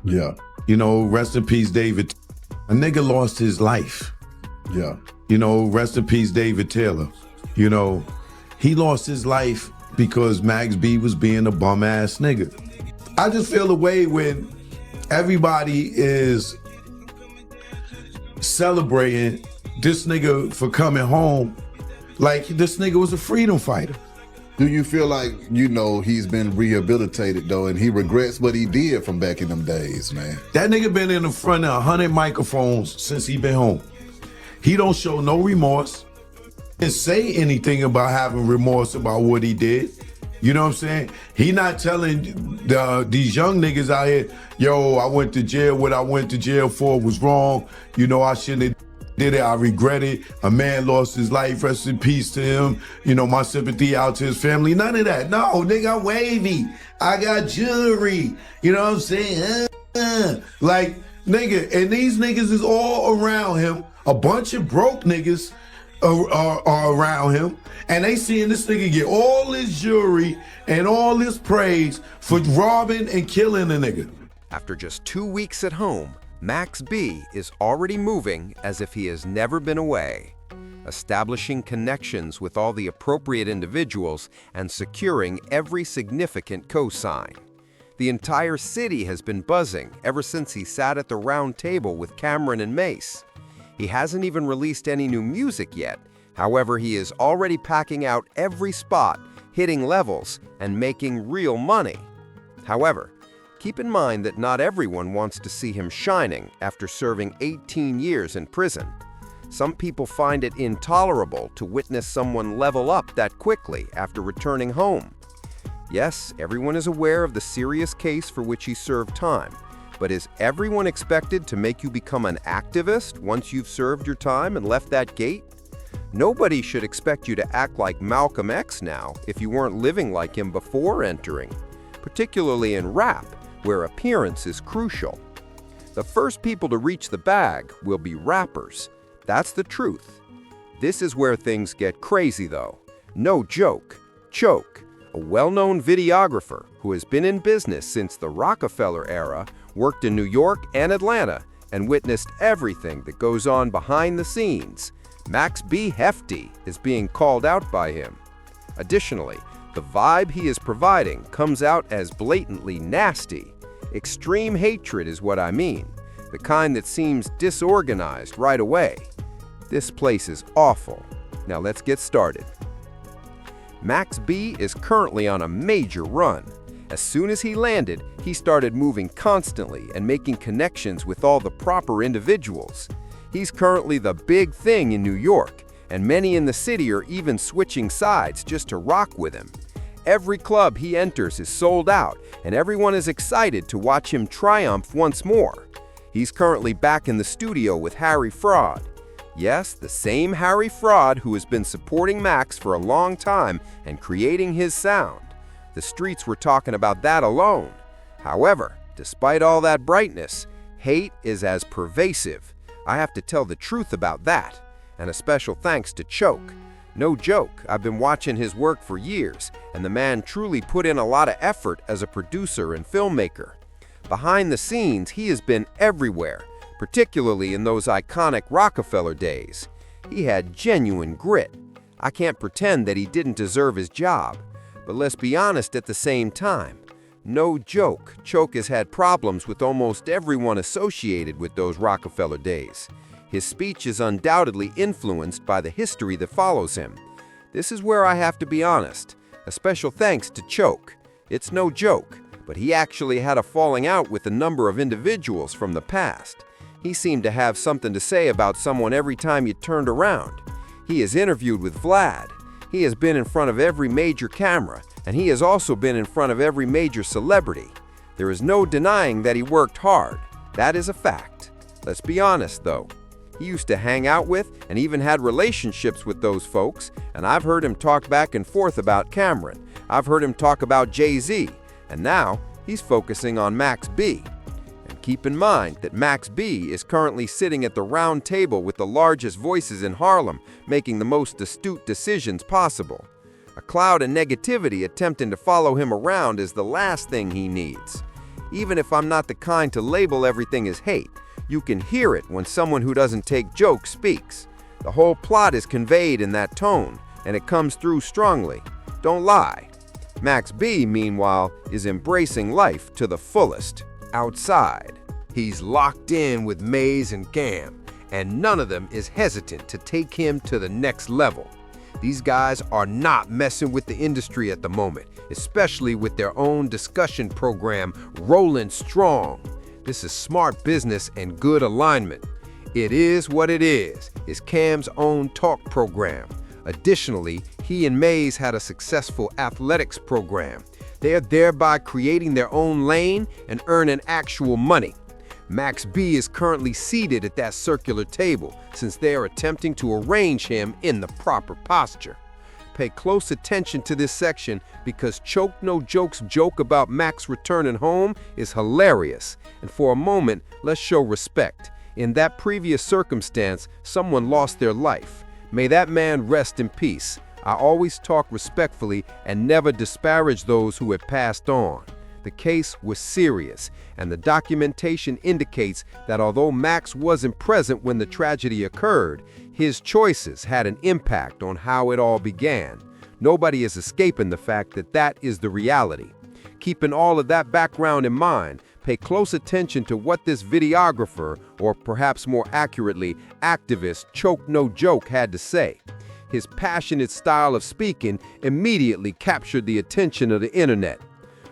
Yeah. You know, rest in peace, David. A nigga lost his life. Yeah. You know, rest in peace, David Taylor. You know, he lost his life because Max B was being a bum ass nigga. I just feel the way when everybody is celebrating this nigga for coming home like this nigga was a freedom fighter. Do you feel like, he's been rehabilitated though, and he regrets what he did from back in them days, man? That nigga been in the front of 100 microphones since he been home. He don't show no remorse and say anything about having remorse about what he did. You know what I'm saying? He not telling these young niggas out here, yo, I went to jail. What I went to jail for was wrong. You know, I shouldn't have did it. I regret it. A man lost his life. Rest in peace to him. You know, my sympathy out to his family. None of that. No, nigga, I'm wavy. I got jewelry. You know what I'm saying? Like, nigga, and these niggas is all around him. A bunch of broke niggas are around him. And they seeing this nigga get all his jewelry and all his praise for robbing and killing a nigga. After just 2 weeks at home, Max B is already moving as if he has never been away, establishing connections with all the appropriate individuals and securing every significant cosign. The entire city has been buzzing ever since he sat at the round table with Cameron and Mace. He hasn't even released any new music yet. However, he is already packing out every spot, hitting levels, and making real money. However, keep in mind that not everyone wants to see him shining after serving 18 years in prison. Some people find it intolerable to witness someone level up that quickly after returning home. Yes, everyone is aware of the serious case for which he served time, but is everyone expected to make you become an activist once you've served your time and left that gate? Nobody should expect you to act like Malcolm X now if you weren't living like him before entering, particularly in rap, where appearance is crucial. The first people to reach the bag will be rappers. That's the truth. This is where things get crazy though. No joke. Choke, a well-known videographer who has been in business since the Rockefeller era, worked in New York and Atlanta, and witnessed everything that goes on behind the scenes. Max B. Hefty is being called out by him. Additionally, the vibe he is providing comes out as blatantly nasty. Extreme hatred is what I mean, the kind that seems disorganized right away. This place is awful. Now let's get started. Max B is currently on a major run. As soon as he landed, he started moving constantly and making connections with all the proper individuals. He's currently the big thing in New York, and many in the city are even switching sides just to rock with him. Every club he enters is sold out, and everyone is excited to watch him triumph once more. He's currently back in the studio with Harry Fraud. Yes, the same Harry Fraud who has been supporting Max for a long time and creating his sound. The streets were talking about that alone. However, despite all that brightness, hate is as pervasive. I have to tell the truth about that. And a special thanks to Choke. No joke, I've been watching his work for years, and the man truly put in a lot of effort as a producer and filmmaker. Behind the scenes, he has been everywhere, particularly in those iconic Rockefeller days. He had genuine grit. I can't pretend that he didn't deserve his job, but let's be honest at the same time. No joke, Choke has had problems with almost everyone associated with those Rockefeller days. His speech is undoubtedly influenced by the history that follows him. This is where I have to be honest. A special thanks to Choke. It's no joke, but he actually had a falling out with a number of individuals from the past. He seemed to have something to say about someone every time you turned around. He has interviewed with Vlad. He has been in front of every major camera, and he has also been in front of every major celebrity. There is no denying that he worked hard. That is a fact. Let's be honest, though. He used to hang out with and even had relationships with those folks, and I've heard him talk back and forth about Cameron. I've heard him talk about Jay-Z, and now he's focusing on Max B. And keep in mind that Max B is currently sitting at the round table with the largest voices in Harlem, making the most astute decisions possible. A cloud of negativity attempting to follow him around is the last thing he needs. Even if I'm not the kind to label everything as hate, you can hear it when someone who doesn't take jokes speaks. The whole plot is conveyed in that tone, and it comes through strongly. Don't lie. Max B, meanwhile, is embracing life to the fullest, outside. He's locked in with Maze and Cam, and none of them is hesitant to take him to the next level. These guys are not messing with the industry at the moment, especially with their own discussion program rolling strong. This is smart business and good alignment. It Is What It Is Cam's own talk program. Additionally, he and Maze had a successful athletics program. They are thereby creating their own lane and earning actual money. Max B is currently seated at that circular table since they are attempting to arrange him in the proper posture. Pay close attention to this section because Choke No Joke's joke about Max returning home is hilarious. And for a moment, let's show respect. In that previous circumstance, someone lost their life. May that man rest in peace. I always talk respectfully and never disparage those who had passed on. The case was serious, and the documentation indicates that although Max wasn't present when the tragedy occurred, his choices had an impact on how it all began. Nobody is escaping the fact that that is the reality. Keeping all of that background in mind, pay close attention to what this videographer, or perhaps more accurately, activist Choke No Joke had to say. His passionate style of speaking immediately captured the attention of the internet.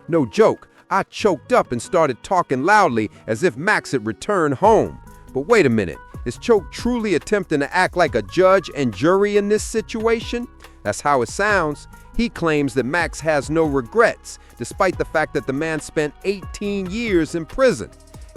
No joke, I choked up and started talking loudly as if Max had returned home. But wait a minute, is Choke truly attempting to act like a judge and jury in this situation? That's how it sounds. He claims that Max has no regrets, despite the fact that the man spent 18 years in prison.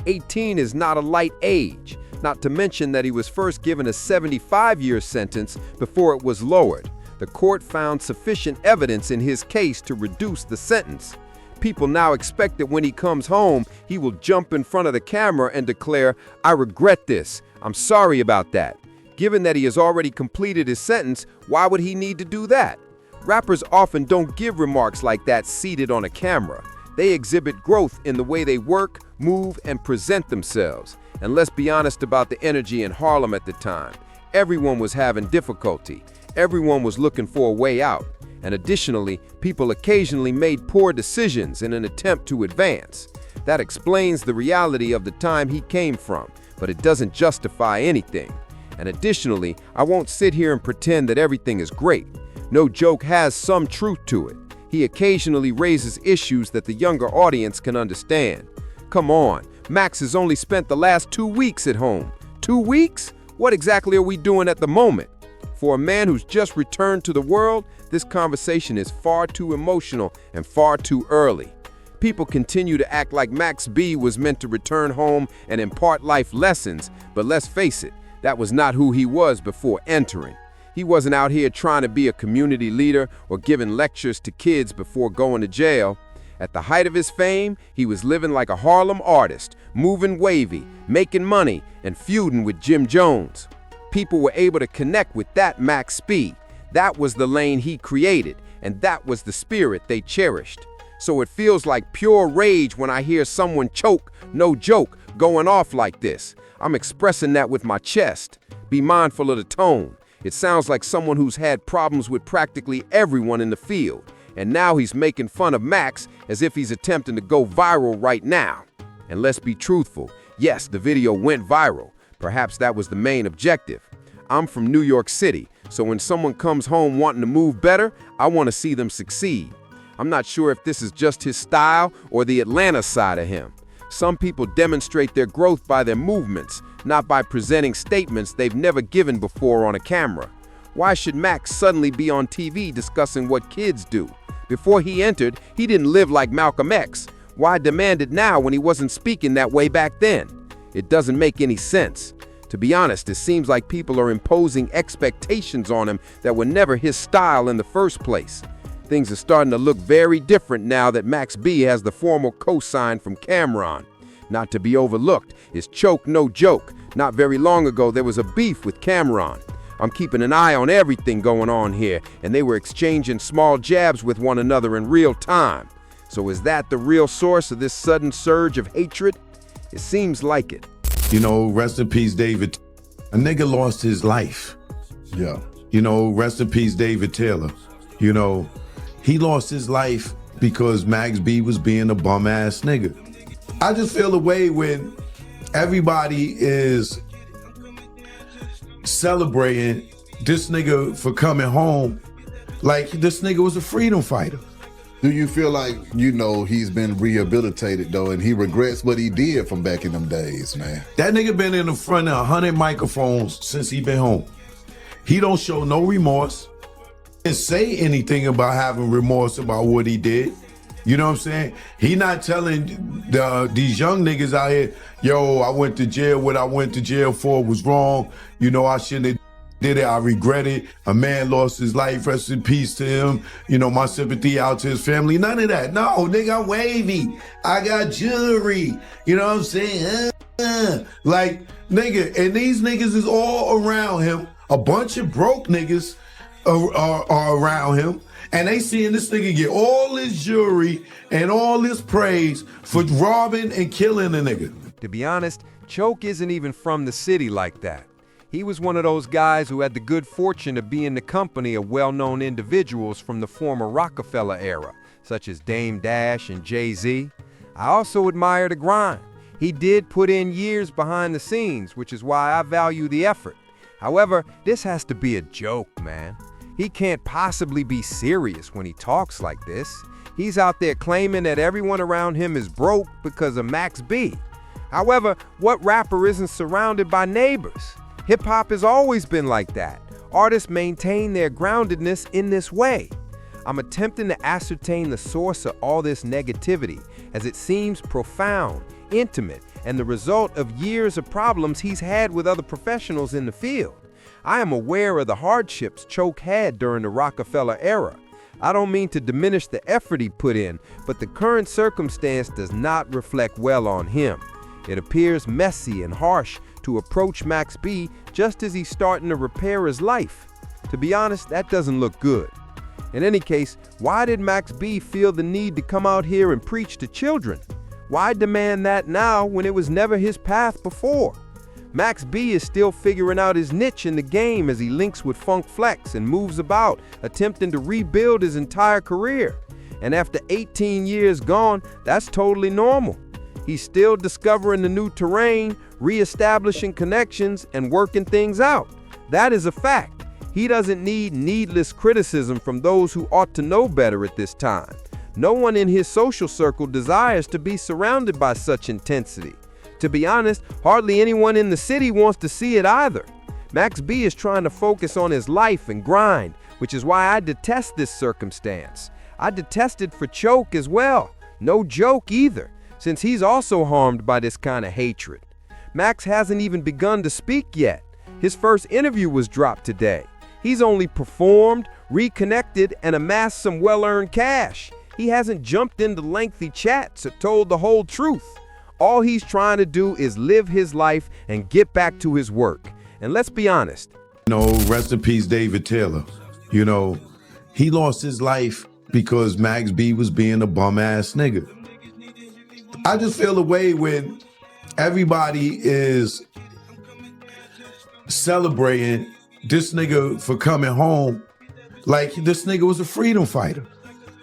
18 is not a light age, not to mention that he was first given a 75-year sentence before it was lowered. The court found sufficient evidence in his case to reduce the sentence. People now expect that when he comes home, he will jump in front of the camera and declare, "I regret this. I'm sorry about that." Given that he has already completed his sentence, why would he need to do that? Rappers often don't give remarks like that seated on a camera. They exhibit growth in the way they work, move, and present themselves. And let's be honest about the energy in Harlem at the time. Everyone was having difficulty. Everyone was looking for a way out. And additionally, people occasionally made poor decisions in an attempt to advance. That explains the reality of the time he came from, but it doesn't justify anything. And additionally, I won't sit here and pretend that everything is great. No Joke has some truth to it. He occasionally raises issues that the younger audience can understand. Come on, Max has only spent the last 2 weeks at home. 2 weeks? What exactly are we doing at the moment? For a man who's just returned to the world, this conversation is far too emotional and far too early. People continue to act like Max B was meant to return home and impart life lessons, but let's face it, that was not who he was before entering. He wasn't out here trying to be a community leader or giving lectures to kids before going to jail. At the height of his fame, he was living like a Harlem artist, moving wavy, making money, and feuding with Jim Jones. People were able to connect with that Max B. That was the lane he created, and that was the spirit they cherished. So it feels like pure rage when I hear someone choke, no joke, going off like this. I'm expressing that with my chest. Be mindful of the tone. It sounds like someone who's had problems with practically everyone in the field, and now he's making fun of Max as if he's attempting to go viral right now. And let's be truthful, yes, the video went viral. Perhaps that was the main objective. I'm from New York City, so when someone comes home wanting to move better, I want to see them succeed. I'm not sure if this is just his style or the Atlanta side of him. Some people demonstrate their growth by their movements, not by presenting statements they've never given before on a camera. Why should Max suddenly be on TV discussing what kids do? Before he entered, he didn't live like Malcolm X. Why demand it now when he wasn't speaking that way back then? It doesn't make any sense. To be honest, it seems like people are imposing expectations on him that were never his style in the first place. Things are starting to look very different now that Max B has the formal cosign from Cameron. Not to be overlooked is Choke No Joke. Not very long ago, there was a beef with Cameron. I'm keeping an eye on everything going on here, and they were exchanging small jabs with one another in real time. So is that the real source of this sudden surge of hatred? It seems like it. You know, rest in peace, David. A nigga lost his life. Yeah. You know, rest in peace, David Taylor. You know, he lost his life because Max B was being a bum ass nigga. I just feel the way when everybody is celebrating this nigga for coming home like this nigga was a freedom fighter. Do you feel like, you know, he's been rehabilitated though, and he regrets what he did from back in them days, man? That nigga been in the front of 100 microphones since he been home. He don't show no remorse and say anything about having remorse about what he did. You know what I'm saying? He not telling these young niggas out here, yo, I went to jail. What I went to jail for was wrong. You know, I shouldn't have did it. I regret it. A man lost his life. Rest in peace to him. You know, my sympathy out to his family. None of that. No, nigga, I'm wavy. I got jewelry. You know what I'm saying? Like, nigga, and these niggas is all around him. A bunch of broke niggas are around him. And they seeing this nigga get all his jewelry and all his praise for robbing and killing a nigga. To be honest, Choke isn't even from the city like that. He was one of those guys who had the good fortune of being in the company of well-known individuals from the former Rockefeller era, such as Dame Dash and Jay-Z. I also admire the grind. He did put in years behind the scenes, which is why I value the effort. However, this has to be a joke, man. He can't possibly be serious when he talks like this. He's out there claiming that everyone around him is broke because of Max B. However, what rapper isn't surrounded by neighbors? Hip-hop has always been like that. Artists maintain their groundedness in this way. I'm attempting to ascertain the source of all this negativity, as it seems profound, intimate, and the result of years of problems he's had with other professionals in the field. I am aware of the hardships Choke had during the Rockefeller era. I don't mean to diminish the effort he put in, but the current circumstance does not reflect well on him. It appears messy and harsh to approach Max B just as he's starting to repair his life. To be honest, that doesn't look good. In any case, why did Max B feel the need to come out here and preach to children? Why demand that now when it was never his path before? Max B is still figuring out his niche in the game as he links with Funk Flex and moves about, attempting to rebuild his entire career. And after 18 years gone, that's totally normal. He's still discovering the new terrain, reestablishing connections, and working things out. That is a fact. He doesn't need needless criticism from those who ought to know better at this time. No one in his social circle desires to be surrounded by such intensity. To be honest, hardly anyone in the city wants to see it either. Max B is trying to focus on his life and grind, which is why I detest this circumstance. I detest it for Choke as well. No joke either, since he's also harmed by this kind of hatred. Max hasn't even begun to speak yet. His first interview was dropped today. He's only performed, reconnected, and amassed some well-earned cash. He hasn't jumped into lengthy chats or told the whole truth. All he's trying to do is live his life and get back to his work. And let's be honest. You know, rest in peace, David Taylor. You know, he lost his life because Max B was being a bum ass nigga. I just feel the way when everybody is celebrating this nigga for coming home like this nigga was a freedom fighter.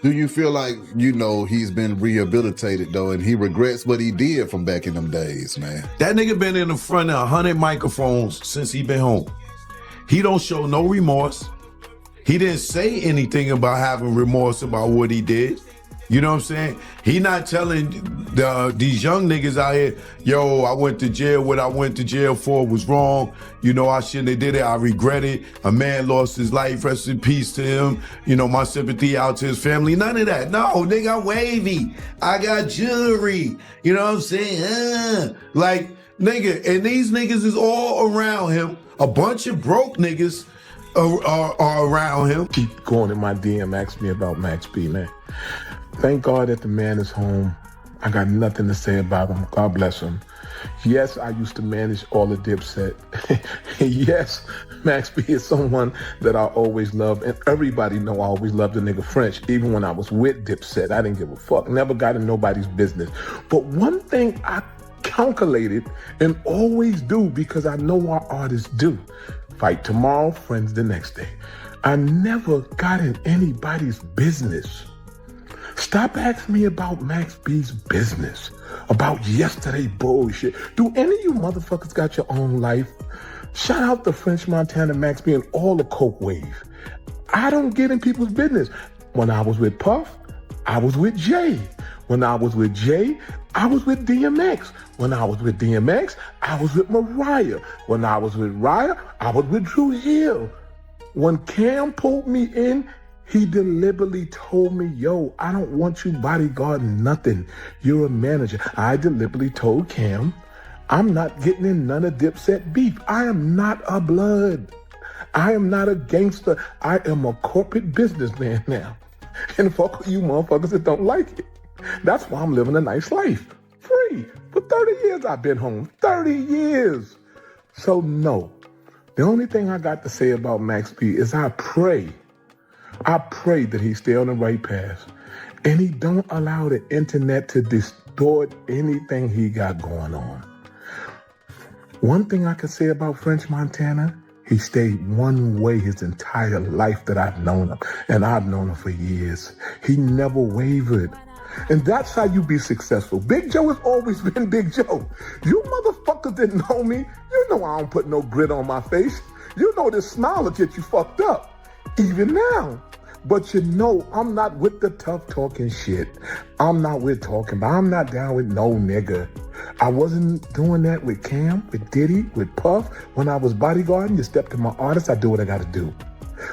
Do you feel like, you know, he's been rehabilitated though, and he regrets what he did from back in them days, man? That nigga been in the front of 100 microphones since he been home. He don't show no remorse. He didn't say anything about having remorse about what he did. You know what I'm saying? He not telling these young niggas out here, yo, I went to jail. What I went to jail for was wrong. You know, I shouldn't have did it. I regret it. A man lost his life. Rest in peace to him. You know, my sympathy out to his family. None of that. No, nigga, I'm wavy. I got jewelry. You know what I'm saying? Like, nigga, and these niggas is all around him. A bunch of broke niggas are around him. Keep going in my DM, ask me about Max B, man. Thank God that the man is home. I got nothing to say about him. God bless him. Yes, I used to manage all the Dipset. Yes, Max B is someone that I always loved. And everybody know I always loved the nigga French. Even when I was with Dipset, I didn't give a fuck. Never got in nobody's business. But one thing I calculated and always do, because I know what artists do: fight tomorrow, friends the next day. I never got in anybody's business. Stop asking me about Max B's business, about yesterday bullshit. Do any of you motherfuckers got your own life? Shout out to French Montana, Max B, and all the Coke wave. I don't get in people's business. When I was with Puff, I was with Jay. When I was with Jay, I was with DMX. When I was with DMX, I was with Mariah. When I was with Raya, I was with Drew Hill. When Cam pulled me in, he deliberately told me, yo, I don't want you bodyguarding nothing. You're a manager. I deliberately told Cam, I'm not getting in none of Dipset beef. I am not a blood. I am not a gangster. I am a corporate businessman now. And fuck with you motherfuckers that don't like it. That's why I'm living a nice life. Free. For 30 years I've been home. 30 years. So no. The only thing I got to say about Max B is I pray that he stay on the right path and he don't allow the internet to distort anything he got going on. One thing I can say about French Montana, he stayed one way his entire life that I've known him, and I've known him for years. He never wavered. And that's how you be successful. Big Joe has always been Big Joe. You motherfuckers didn't know me. You know I don't put no grit on my face. You know this smile will get you fucked up. Even now. But you know, I'm not with the tough talking shit. I'm not with talking, but I'm not down with no nigga. I wasn't doing that with Cam, with Diddy, with Puff. When I was bodyguarding, you step to my artist, I do what I gotta do.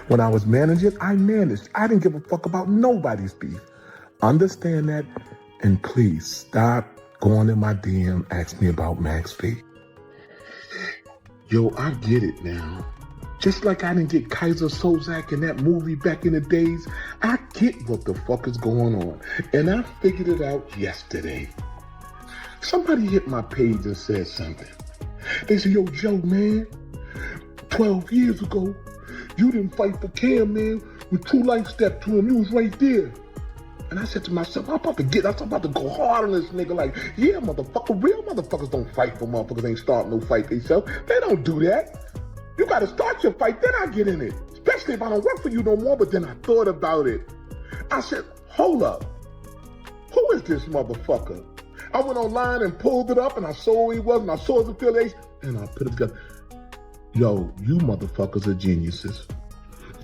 When I was managing, I managed. I didn't give a fuck about nobody's beef. Understand that, and please stop going in my DM, ask me about Max B. Yo, I get it now. Just like I didn't get Kaiser Sozak in that movie back in the days, I get what the fuck is going on. And I figured it out yesterday. Somebody hit my page and said something. They said, yo, Joe, man, 12 years ago, you didn't fight for Cam, man. When True Life stepped to him, you was right there. And I said to myself, I'm about to go hard on this nigga. Like, yeah, motherfucker, real motherfuckers don't fight for motherfuckers, ain't start no fight themselves. They don't do that. You gotta start your fight, then I get in it. Especially if I don't work for you no more, but then I thought about it. I said, hold up. Who is this motherfucker? I went online and pulled it up and I saw who he was and I saw his affiliation and I put it together. Yo, you motherfuckers are geniuses.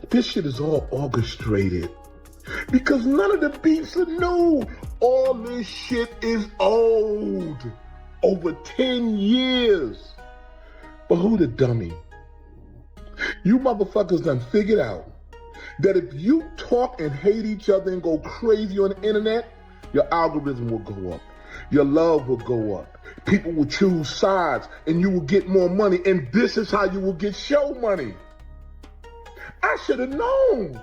This shit is all orchestrated. Because none of the beefs are new. All this shit is old. Over 10 years. But who the dummy? You motherfuckers done figured out that if you talk and hate each other and go crazy on the internet, your algorithm will go up. Your love will go up. People will choose sides and you will get more money. And this is how you will get show money. I should have known.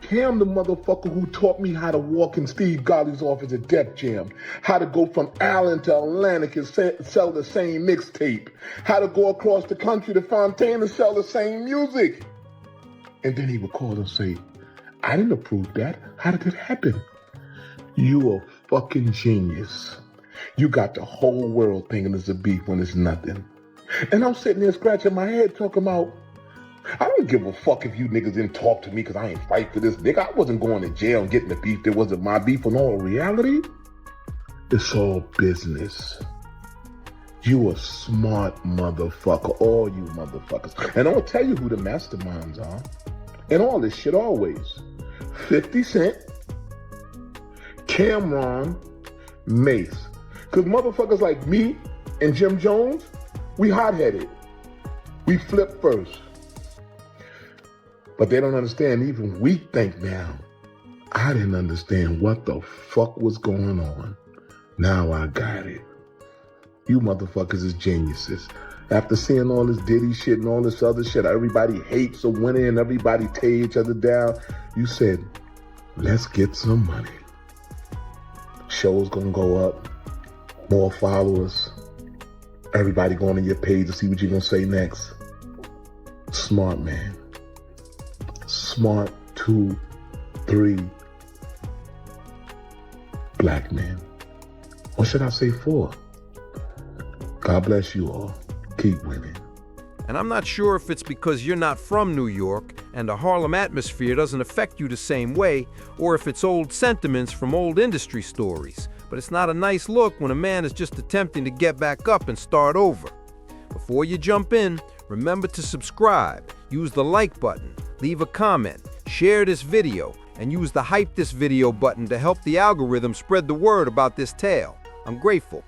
Cam, the motherfucker who taught me how to walk in Steve Golly's office at Def Jam, how to go from Allen to Atlantic and sell the same mixtape, how to go across the country to Fontaine and sell the same music. And then he would call and say, I didn't approve that. How did it happen? You a fucking genius. You got the whole world thinking it's a beef when it's nothing. And I'm sitting there scratching my head talking about, I don't give a fuck if you niggas didn't talk to me because I ain't fight for this nigga. I wasn't going to jail and getting the beef that wasn't my beef. In all reality, it's all business. You a smart motherfucker, all you motherfuckers. And I'll tell you who the masterminds are. And all this shit always. 50 Cent, Cameron, Mace. Because motherfuckers like me and Jim Jones, we hot-headed. We flip first. But they don't understand, even we think now. I didn't understand what the fuck was going on. Now I got it. You motherfuckers is geniuses. After seeing all this Diddy shit and all this other shit, everybody hates a winner and everybody tear each other down. You said, let's get some money. Show's gonna go up, more followers, everybody going to your page to see what you're gonna say next. Smart, man. Smart 2, 3 black men. Or should I say 4? God bless you all. Keep winning. And I'm not sure if it's because you're not from New York and the Harlem atmosphere doesn't affect you the same way, or if it's old sentiments from old industry stories. But it's not a nice look when a man is just attempting to get back up and start over. Before you jump in, remember to subscribe, use the like button, leave a comment, share this video, and use the Hype This Video button to help the algorithm spread the word about this tale. I'm grateful.